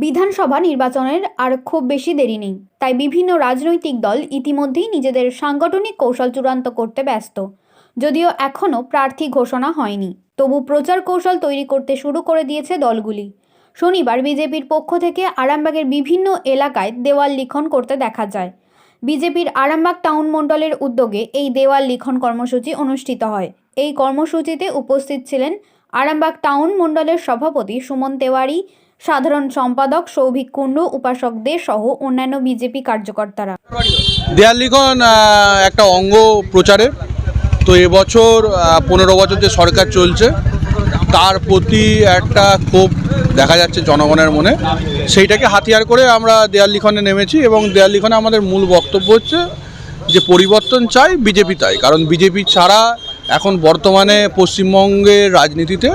বিধানসভা নির্বাচনের আর খুব বেশি দেরি নেই, তাই বিভিন্ন রাজনৈতিক দল ইতিমধ্যেই নিজেদের সাংগঠনিক কৌশল চূড়ান্ত করতে ব্যস্ত। যদিও এখনও প্রার্থী ঘোষণা হয়নি, তবু প্রচার কৌশল তৈরি করতে শুরু করে দিয়েছে দলগুলি। শনিবার বিজেপির পক্ষ থেকে আরামবাগের বিভিন্ন এলাকায় দেওয়াল লিখন করতে দেখা যায়। বিজেপির আরামবাগ টাউন মণ্ডলের উদ্যোগে এই দেওয়াল লিখন কর্মসূচি অনুষ্ঠিত হয়। এই কর্মসূচিতে উপস্থিত ছিলেন আরামবাগ টাউন মণ্ডলের সভাপতি সুমন তেওয়ারি, সাধারণ সম্পাদক সৌভিক কুণ্ডু, উপাসকদের সহ অন্যান্য বিজেপি কার্যকর্তারা। দেয়াল লিখন একটা অঙ্গ প্রচারের। তো এবছর 15 বছর যে সরকার চলছে তার প্রতি একটা ক্ষোভ দেখা যাচ্ছে জনগণের মনে, সেইটাকে হাতিয়ার করে আমরা দেয়াল লিখনে নেমেছি। এবং দেয়াল লিখনে আমাদের মূল বক্তব্য হচ্ছে যে পরিবর্তন চাই, বিজেপি তাই। কারণ বিজেপি ছাড়া এখন বর্তমানে পশ্চিমবঙ্গের রাজনীতিতে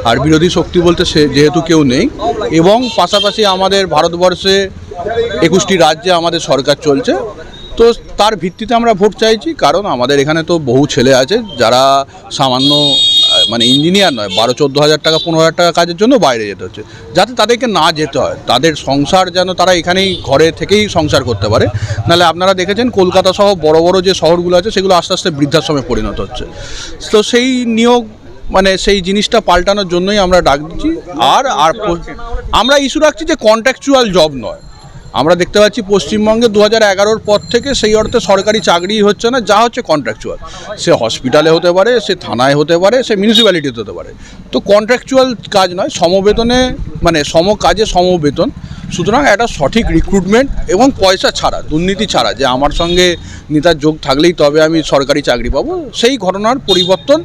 আর বিরোধী শক্তি বলতে সে যেহেতু কেউ নেই, এবং পাশাপাশি আমাদের ভারতবর্ষে 21টি রাজ্যে আমাদের সরকার চলছে। তো তার ভিত্তিতে আমরা ভোট চাইছি, কারণ আমাদের এখানে তো বহু ছেলে আছে যারা সামান্য ইঞ্জিনিয়ার নয়, 12-14 হাজার টাকা 15 হাজার টাকা কাজের জন্য বাইরে যেতে হচ্ছে, যাতে তাদেরকে না যেতে হয়। তাদের সংসার যেন তারা এখানেই ঘরে থেকেই সংসার করতে পারে। নাহলে আপনারা দেখেছেন কলকাতা সহ বড় বড় যে শহরগুলো আছে সেগুলো আস্তে আস্তে বৃদ্ধাশ্রমে পরিণত হচ্ছে। তো সেই নিয়োগ সেই জিনিসটা পাল্টানোর জন্যই আমরা ডাক দিচ্ছি। আর আমরা ইস্যু রাখছি যে কন্ট্রাকচুয়াল জব নয়। আমরা দেখতে পাচ্ছি পশ্চিমবঙ্গে 2011-র পর থেকে সেই অর্থে সরকারি চাকরি হচ্ছে না, যা হচ্ছে কন্ট্রাকচুয়াল। সে হসপিটালে হতে পারে, সে থানায় হতে পারে, সে মিউনিসিপ্যালিটিতে হতে পারে। তো কন্ট্রাকচুয়াল কাজ নয়, সমবেতনে সম কাজে সমবেতন। সুতরাং একটা সঠিক রিক্রুটমেন্ট এবং পয়সা ছাড়া, দুর্নীতি ছাড়া, যে আমার সঙ্গে নেতার যোগ থাকলেই তবে আমি সরকারি চাকরি পাবো, সেই ঘটনার পরিবর্তন।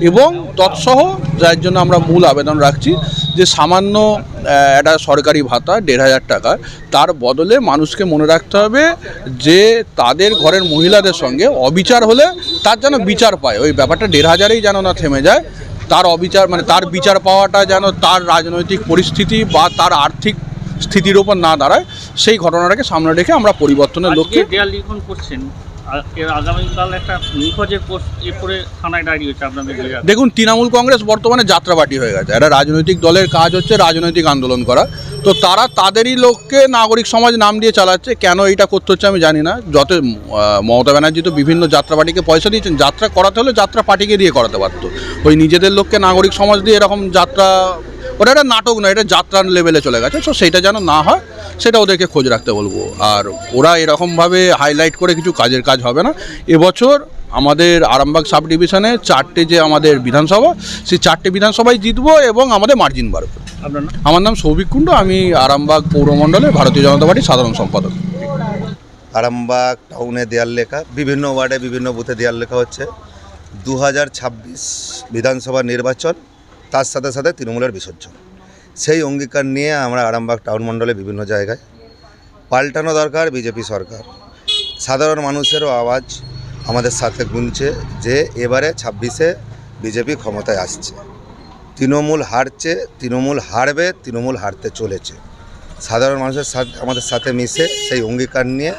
এবং তৎসহ যার জন্য আমরা মূল আবেদন রাখছি যে সামান্য একটা সরকারি ভাতা 1,500 টাকা, তার বদলে মানুষকে মনে রাখতে হবে যে তাদের ঘরের মহিলাদের সঙ্গে অবিচার হলে তার যেন বিচার পায়। ওই ব্যাপারটা 1,500-এই যেন না থেমে যায়। তার অবিচার তার বিচার পাওয়াটা যেন তার রাজনৈতিক পরিস্থিতি বা তার আর্থিক স্থিতির ওপর না দাঁড়ায়, সেই ঘটনাটাকে সামনে রেখে আমরা পরিবর্তনের লক্ষ্যে দেয়াল লিখন করছেন। আগামীকাল একটা নিখোঁজের পোস্ট এরপরে থানায় দাঁড়িয়ে হচ্ছে আপনাদের। দেখুন, তৃণমূল কংগ্রেস বর্তমানে যাত্রাবাটি হয়ে গেছে। একটা রাজনৈতিক দলের কাজ হচ্ছে রাজনৈতিক আন্দোলন করা। তো তারা তাদেরই লোককে নাগরিক সমাজ নাম দিয়ে চালাচ্ছে। কেন এইটা করতে হচ্ছে আমি জানি না। যত মমতা ব্যানার্জি তো বিভিন্ন যাত্রাপার্টিকে পয়সা দিয়েছেন, যাত্রা করাতে হলে যাত্রা পার্টিকে দিয়ে করাতে পারতো। ওই নিজেদের লোককে নাগরিক সমাজ দিয়ে এরকম যাত্রা, ওটা একটা নাটক নয়, এটা যাত্রার লেভেলে চলে গেছে। তো সেইটা যেন না হয়, সেটা ওদেরকে খোঁজ রাখতে বলবো। আর ওরা এরকমভাবে হাইলাইট করে কিছু কাজের কাজ হবে না। এবছর আমাদের আরামবাগ সাব ডিভিশনে 4টে যে আমাদের বিধানসভা, সেই 4টে বিধানসভায় জিতবো এবং আমাদের মার্জিন বাড়বে। আমার নাম সৌভিক কুণ্ডু, আমি আরামবাগ পৌরমণ্ডলে ভারতীয় জনতা পার্টির সাধারণ সম্পাদক। আরামবাগ টাউনে দেয়াল লেখা, বিভিন্ন ওয়ার্ডে বিভিন্ন বুথে দেয়াল লেখা হচ্ছে। 2026 বিধানসভা নির্বাচন, তার সাথে সাথে তৃণমূলের বিসর্জন, সেই অঙ্গীকার নিয়ে আমরা আরামবাগ টাউন মণ্ডলে বিভিন্ন জায়গায় পাল্টানো দরকার। বিজেপি সরকার সাধারণ মানুষেরও আওয়াজ আমাদের সাথে গুনছে যে এবারে 26-এ বিজেপি ক্ষমতায় আসছে। তৃণমূল হারছে, তৃণমূল হারবে, তৃণমূল হারতে চলেছে। সাধারণ মানুষের সাথে আমাদের সাথে মিশে সেই অঙ্গীকার নিয়ে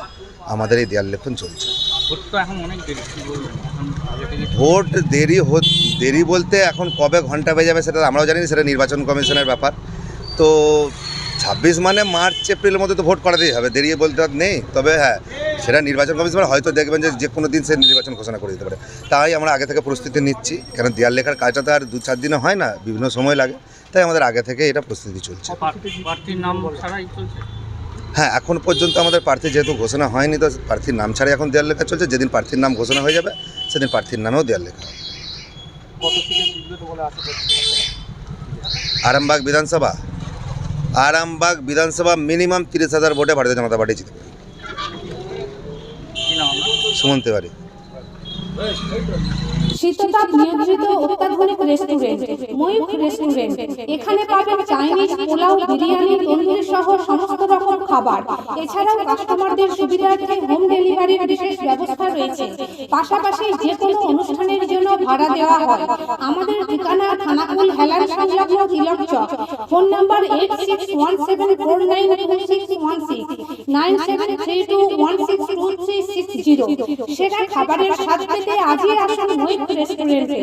আমাদের এই দেয়াল লেখন চলছে। ভোট দেরি বলতে এখন কবে ঘন্টা বেজে যাবে সেটা আমরাও জানি না, সেটা নির্বাচন কমিশনের ব্যাপার। তো 26 মানে মার্চ এপ্রিলের মধ্যে তো ভোট করাতেই হবে, দেরি বলতে নেই। তবে হ্যাঁ, সেটা নির্বাচন কমিশন হয়তো দেখবেন যে কোনো দিন সে নির্বাচন ঘোষণা করে দিতে পারে। তাই আমরা আগে থেকে প্রস্তুতি নিচ্ছি, কারণ দেয়াল লেখার কাজটা তো আর 2-4 দিনে হয় না, বিভিন্ন সময় লাগে। তাই আমাদের আগে থেকে এটা প্রস্তুতি চলছে। হ্যাঁ, এখন পর্যন্ত আমাদের প্রার্থী যেহেতু ঘোষণা হয়নি, তো প্রার্থীর নাম ছাড়াই এখন দেয়াল লেখা চলছে। যেদিন প্রার্থীর নাম ঘোষণা হয়ে যাবে সেদিন প্রার্থীর নামেও দেয়াল লেখা হবে। আরামবাগ বিধানসভা মিনিমাম 30,000 ভোটে ভারতীয় জনতা পার্টি জিতবে। সুমন তেওয়ারি। শীততাপ নিয়ন্ত্রিত অত্যাধুনিক রেস্টুরেন্ট ময়ূখ রেস্টুরেন্ট। এখানে পাবেন চাইনিজ, পোলাও, বিরিয়ানি, তন্দুরি সহ সমস্ত রকম খাবার। এছাড়াও কাস্টমারদের সুবিধার্থে হোম ডেলিভারির বিশেষ ব্যবস্থা রয়েছে। পাশাপাশি যে কোনো অনুষ্ঠানের জন্য ভাড়া দেওয়া হয়। আমাদের ঠিকানা থানাকুল হেলান সংলগ্ন তিলক চক। Phone number 8617492616 9732162360। সেরা খাবারের স্বাদ পেতে আজই আসুন ময়ূখ রেস্টুরেন্টে।